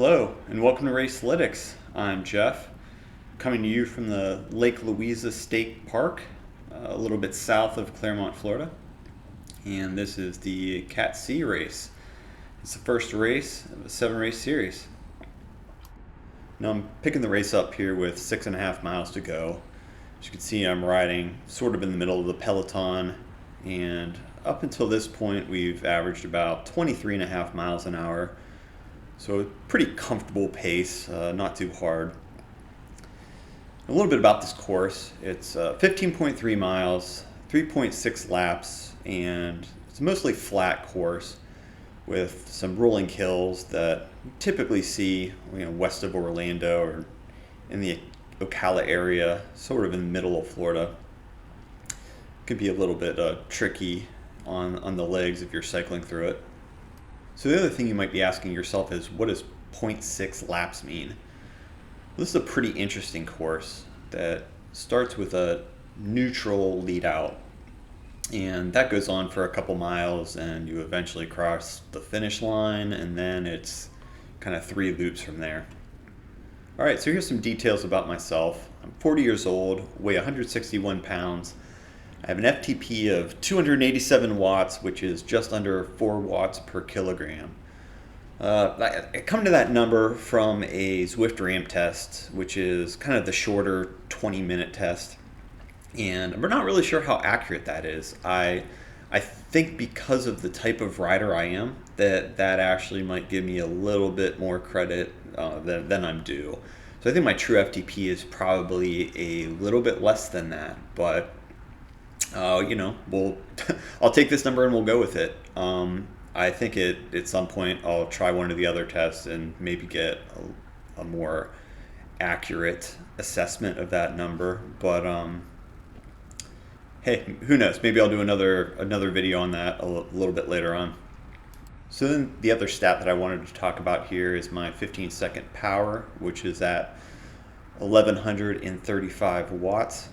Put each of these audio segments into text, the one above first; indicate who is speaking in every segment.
Speaker 1: Hello, and welcome to Racelytics. I'm Jeff, coming to you from the Lake Louisa State Park, a little bit south of Claremont, Florida. And this is the Cat C race. It's the first race of a 7-race series. Now I'm picking the race up here with 6.5 miles to go. As you can see, I'm riding sort of in the middle of the peloton, and up until this point we've averaged about 23.5 miles an hour. So a pretty comfortable pace, not too hard. A little bit about this course. It's 15.3 miles, 3.6 laps, and it's a mostly flat course with some rolling hills that you typically see west of Orlando or in the Ocala area, sort of in the middle of Florida. Could be a little bit tricky on the legs if you're cycling through it. So the other thing you might be asking yourself is, what does 0.6 laps mean? This is a pretty interesting course that starts with a neutral lead out, and that goes on for a couple miles, and you eventually cross the finish line, and then it's kind of 3 loops from there. All right, so here's some details about myself. I'm 40 years old, weigh 161 pounds. I have an FTP of 287 watts, which is just under 4 watts per kilogram. I come to that number from a Zwift ramp test, which is kind of the shorter 20-minute test. And we're not really sure how accurate that is. I think because of the type of rider I am, that actually might give me a little bit more credit than I'm due. So I think my true FTP is probably a little bit less than that, but I'll take this number and we'll go with it. I think at some point I'll try one of the other tests and maybe get a more accurate assessment of that number. But hey, who knows? Maybe I'll do another video on that a little bit later on. So then the other stat that I wanted to talk about here is my 15-second power, which is at 1135 watts.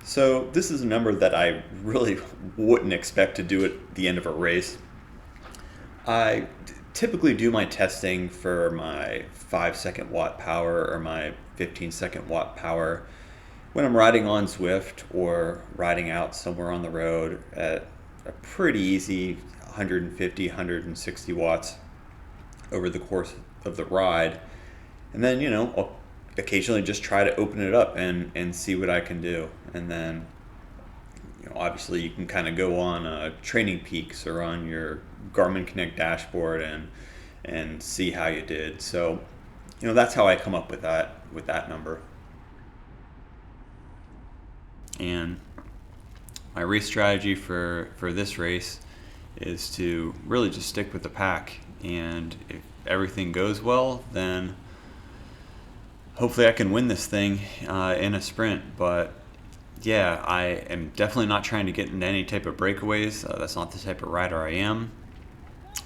Speaker 1: So this is a number that I really wouldn't expect to do at the end of a race. I typically do my testing for my 5-second watt power or my 15-second watt power when I'm riding on Zwift or riding out somewhere on the road at a pretty easy 150, 160 watts over the course of the ride. And then, I'll occasionally just try to open it up and see what I can do. And then, obviously you can kind of go on Training Peaks or on your Garmin Connect dashboard and see how you did. So, that's how I come up with that number. And my race strategy for this race is to really just stick with the pack. And if everything goes well, then hopefully I can win this thing in a sprint. But yeah, I am definitely not trying to get into any type of breakaways. That's not the type of rider I am.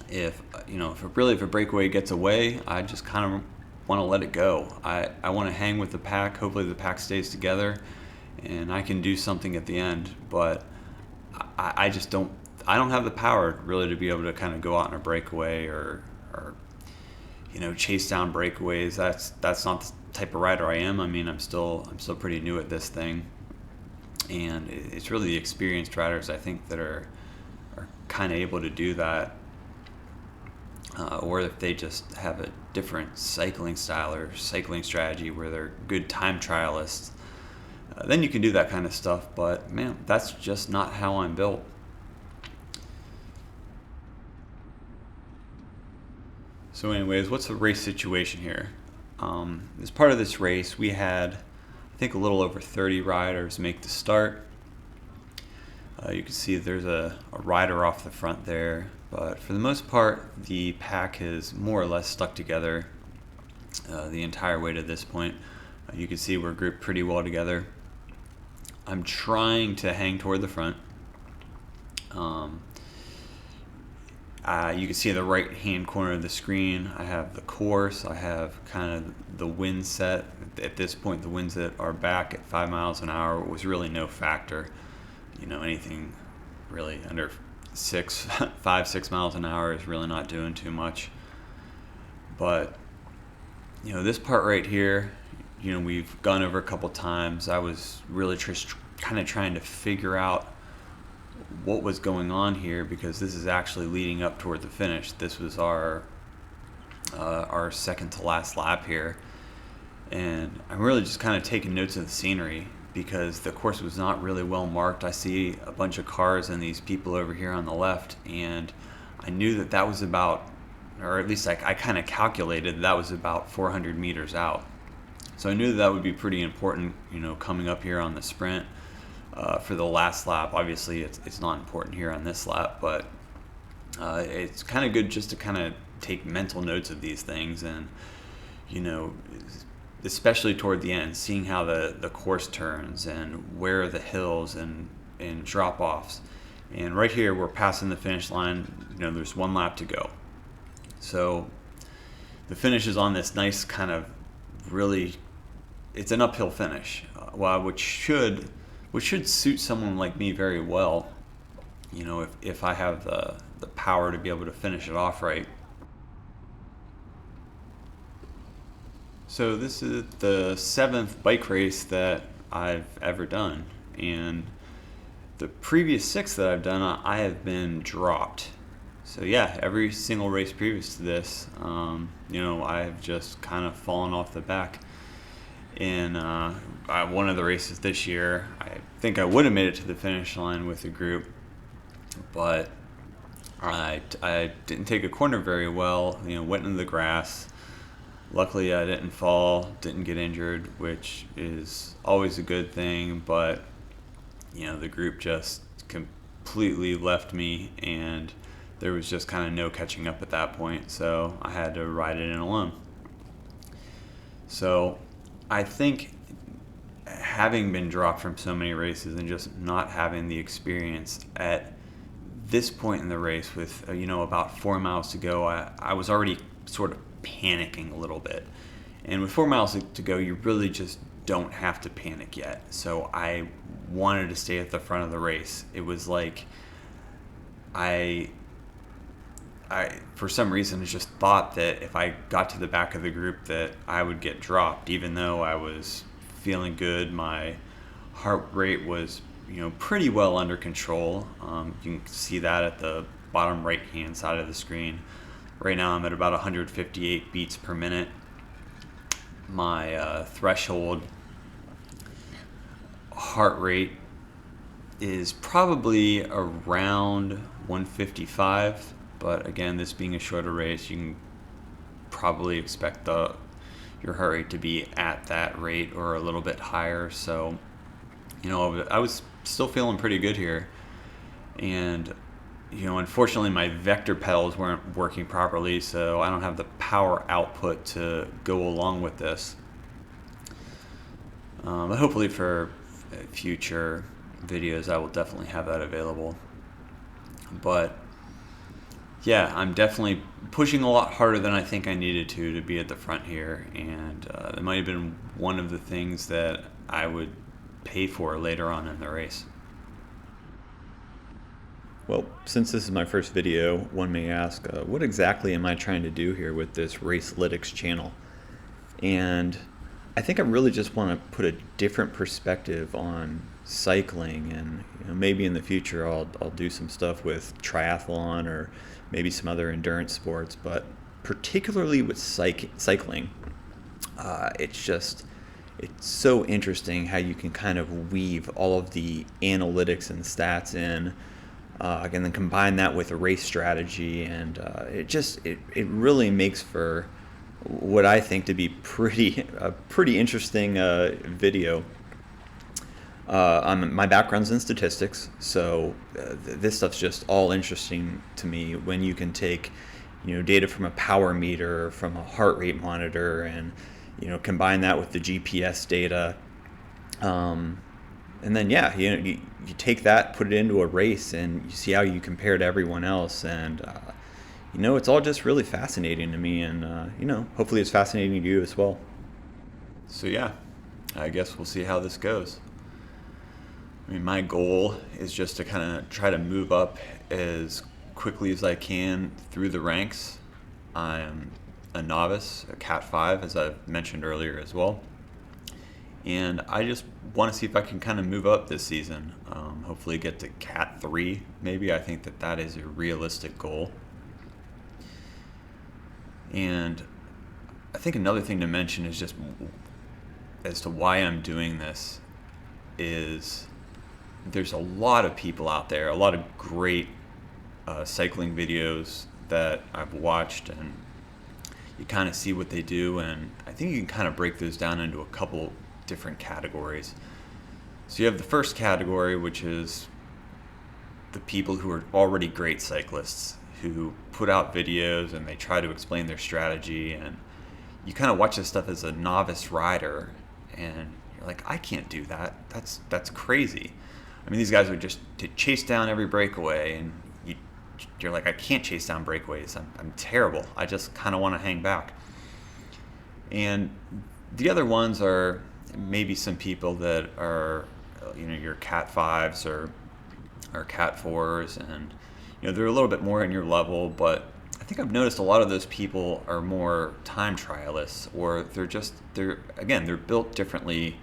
Speaker 1: If a breakaway gets away, I just kind of want to let it go. I want to hang with the pack. Hopefully the pack stays together and I can do something at the end. But I just don't have the power really to be able to kind of go out in a breakaway or chase down breakaways. That's not the type of rider I am. I mean, I'm still pretty new at this thing, and it's really the experienced riders I think that are kind of able to do that, or if they just have a different cycling style or cycling strategy where they're good time trialists, then you can do that kind of stuff. But man, that's just not how I'm built. So anyways, what's the race situation here? As part of this race, we had, I think, a little over 30 riders make the start. You can see there's a rider off the front there, but for the most part, the pack is more or less stuck together the entire way to this point. You can see we're grouped pretty well together. I'm trying to hang toward the front. You can see in the right hand corner of the screen, I have the course, I have kind of the wind set. At this point, the winds that are back at 5 miles an hour was really no factor. Anything really under 5, 6 miles an hour is really not doing too much. But This part right here, we've gone over a couple times. I was really just kind of trying to figure out what was going on here, because this is actually leading up toward the finish. This was our second to last lap here, and I'm really just kind of taking notes of the scenery because the course was not really well marked. I see a bunch of cars and these people over here on the left, and I knew that was about, or at least I kind of calculated that was about 400 meters out. So I knew that would be pretty important, coming up here on the sprint for the last lap. Obviously, it's not important here on this lap, but it's kind of good just to kind of take mental notes of these things, and especially toward the end, seeing how the course turns and where are the hills and drop offs. And right here, we're passing the finish line. There's one lap to go. So the finish is on this nice kind of really, it's an uphill finish, which should suit someone like me very well. If I have the power to be able to finish it off right. So this is the 7th bike race that I've ever done, and the previous 6 that I've done, I have been dropped. So yeah, every single race previous to this, I've just kind of fallen off the back. In one of the races this year, I think I would have made it to the finish line with the group, but I didn't take a corner very well. Went into the grass. Luckily, I didn't fall, didn't get injured, which is always a good thing. But the group just completely left me, and there was just kind of no catching up at that point. So I had to ride it in alone. So I think having been dropped from so many races and just not having the experience at this point in the race with about 4 miles to go, I was already sort of panicking a little bit. And with 4 miles to go, you really just don't have to panic yet. So I wanted to stay at the front of the race. It was like I for some reason just thought that if I got to the back of the group that I would get dropped, even though I was feeling good. My heart rate was pretty well under control. You can see that at the bottom right hand side of the screen. Right now I'm at about 158 beats per minute. My threshold heart rate is probably around 155, but again, this being a shorter race, you can probably expect your heart rate to be at that rate or a little bit higher. So I was still feeling pretty good here, and unfortunately my vector pedals weren't working properly, so I don't have the power output to go along with this. But hopefully for future videos I will definitely have that available. But yeah, I'm definitely pushing a lot harder than I think I needed to be at the front here, and that might have been one of the things that I would pay for later on in the race.
Speaker 2: Well, since this is my first video, one may ask, what exactly am I trying to do here with this Racelytics channel? And I think I really just want to put a different perspective on cycling, and maybe in the future I'll do some stuff with triathlon or maybe some other endurance sports, but particularly with cycling, it's so interesting how you can kind of weave all of the analytics and stats in, and then combine that with a race strategy, and it really makes for what I think to be a pretty interesting video. My background's in statistics, so this stuff's just all interesting to me when you can take data from a power meter, from a heart rate monitor, and combine that with the GPS data, and then you take that, put it into a race, and you see how you compare to everyone else, and it's all just really fascinating to me, and hopefully it's fascinating to you as well.
Speaker 1: So yeah, I guess we'll see how this goes. I mean, my goal is just to kind of try to move up as quickly as I can through the ranks. I'm
Speaker 2: a novice, a Cat 5, as I've mentioned earlier as well. And I just want to see if I can kind of move up this season. Hopefully get to Cat 3, maybe. I think that is a realistic goal. And I think another thing to mention is just as to why I'm doing this is there's a lot of people out there, a lot of great cycling videos that I've watched, and you kind of see what they do, and I think you can kind of break those down into a couple different categories. So you have the first category, which is the people who are already great cyclists, who put out videos and they try to explain their strategy, and you kind of watch this stuff as a novice rider and you're like, I can't do that. That's crazy. I mean, these guys would just chase down every breakaway, and you're like, I can't chase down breakaways. I'm terrible. I just kind of want to hang back. And the other ones are maybe some people that are, your Cat 5s or Cat 4s, and they're a little bit more in your level, but I think I've noticed a lot of those people are more time trialists, or they're built differently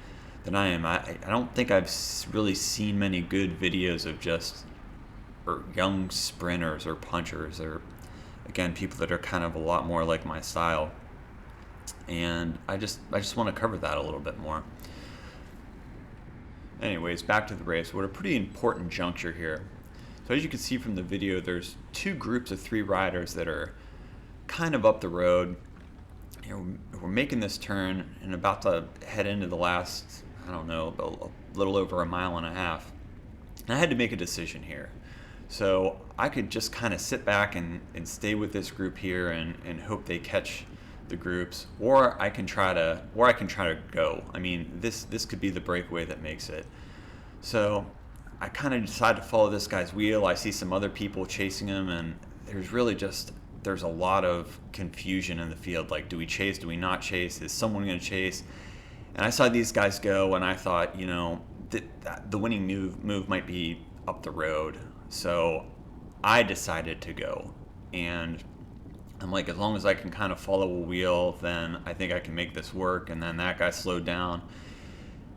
Speaker 2: than I am. I don't think I've really seen many good videos of just young sprinters or punchers, or again, people that are kind of a lot more like my style. And I just want to cover that a little bit more. Anyways, back to the race. We're at a pretty important juncture here. So as you can see from the video, there's two groups of 3 riders that are kind of up the road. We're making this turn and about to head into the last, a little over a mile and a half. And I had to make a decision here. So I could just kind of sit back and stay with this group here and hope they catch the groups, or I can try to go. I mean, this could be the breakaway that makes it. So I kind of decided to follow this guy's wheel. I see some other people chasing him, and there's a lot of confusion in the field. Like, do we chase? Do we not chase? Is someone going to chase? And I saw these guys go, and I thought, that the winning move might be up the road. So I decided to go, and I'm like, as long as I can kind of follow a wheel, then I think I can make this work. And then that guy slowed down,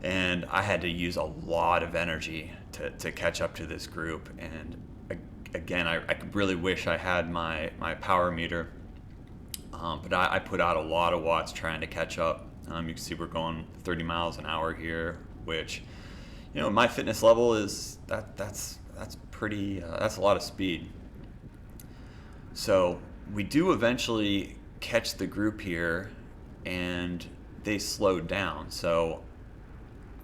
Speaker 2: and I had to use a lot of energy to catch up to this group. And again, I really wish I had my power meter, but I put out a lot of watts trying to catch up. You can see we're going 30 miles an hour here, which, my fitness level is that's pretty that's a lot of speed. So we do eventually catch the group here, and they slowed down. So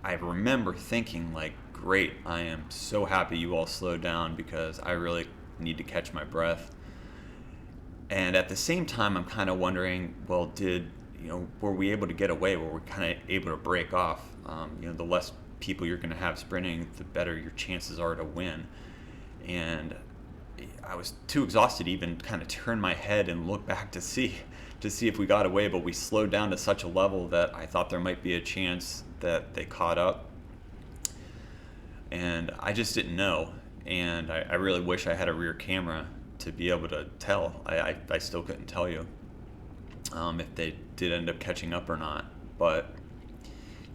Speaker 2: I remember thinking, like, great, I am so happy you all slowed down, because I really need to catch my breath. And at the same time, I'm kind of wondering, well, were we able to get away? Were we kind of able to break off? The less people you're going to have sprinting, the better your chances are to win. And I was too exhausted to even kind of turn my head and look back to see if we got away, but we slowed down to such a level that I thought there might be a chance that they caught up. And I just didn't know, and I really wish I had a rear camera to be able to tell. I still couldn't tell you if they did end up catching up or not. But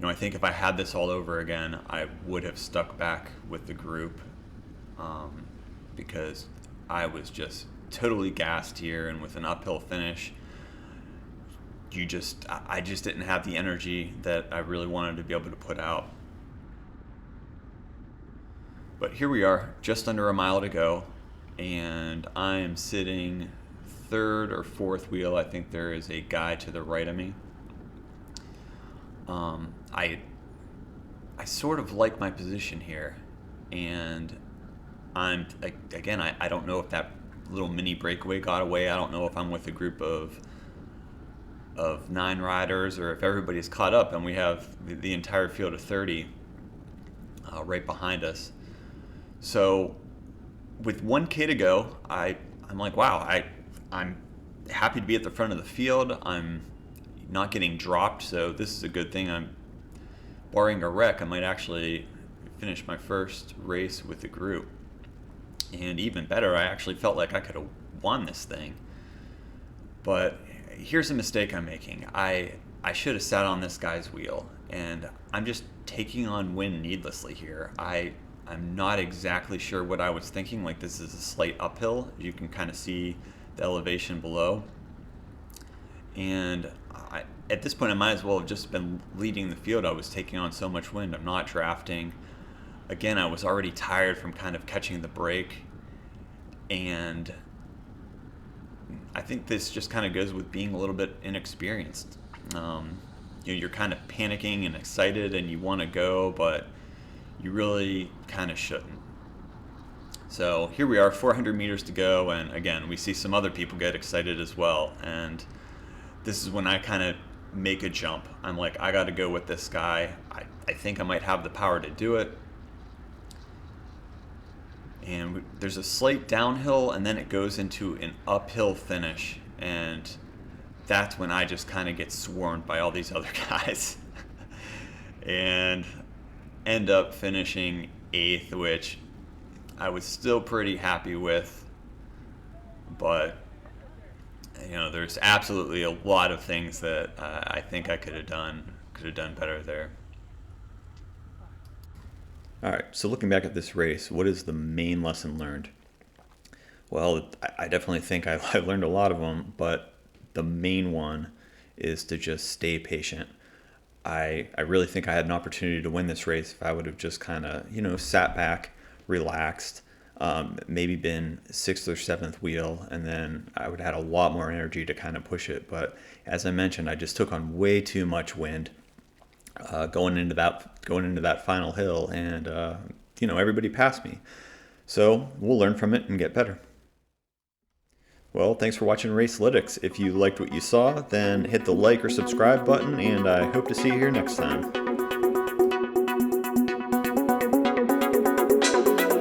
Speaker 2: I think if I had this all over again, I would have stuck back with the group, because I was just totally gassed here, and with an uphill finish, I just didn't have the energy that I really wanted to be able to put out. But here we are, just under a mile to go, and I am sitting 3rd or 4th wheel. I think there is a guy to the right of me. I sort of like my position here, and I don't know if that little mini breakaway got away. I don't know if I'm with a group of 9 riders, or if everybody's caught up and we have the entire field of 30 right behind us. So with 1K to go, I'm like, wow, I'm happy to be at the front of the field. I'm not getting dropped, so this is a good thing. Barring a wreck, I might actually finish my first race with the group. And even better, I actually felt like I could have won this thing. But here's a mistake I'm making. I should have sat on this guy's wheel, and I'm just taking on wind needlessly here. I'm not exactly sure what I was thinking. Like, this is a slight uphill. You can kind of see the elevation below. And at this point, I might as well have just been leading the field. I was taking on so much wind. I'm not drafting. Again, I was already tired from kind of catching the break. And I think this just kind of goes with being a little bit inexperienced. You're kind of panicking and excited and you want to go, but you really kind of shouldn't. So here we are, 400 meters to go, and again, we see some other people get excited as well. And this is when I kind of make a jump. I'm like, I got to go with this guy. I think I might have the power to do it. And there's a slight downhill, and then it goes into an uphill finish. And that's when I just kind of get swarmed by all these other guys. And end up finishing 8th, which I was still pretty happy with. But there's absolutely a lot of things that I think I could have done better there.
Speaker 3: All right, so looking back at this race, what is the main lesson learned? Well, I definitely think I learned a lot of them, but the main one is to just stay patient. I really think I had an opportunity to win this race if I would have just kind of, sat back, relaxed, maybe been 6th or 7th wheel, and then I would have had a lot more energy to kind of push it. But as I mentioned, I just took on way too much wind going into that final hill, and everybody passed me. So we'll learn from it and get better. Well, thanks for watching Racelytics. If you liked what you saw, then hit the like or subscribe button, and I hope to see you here next time.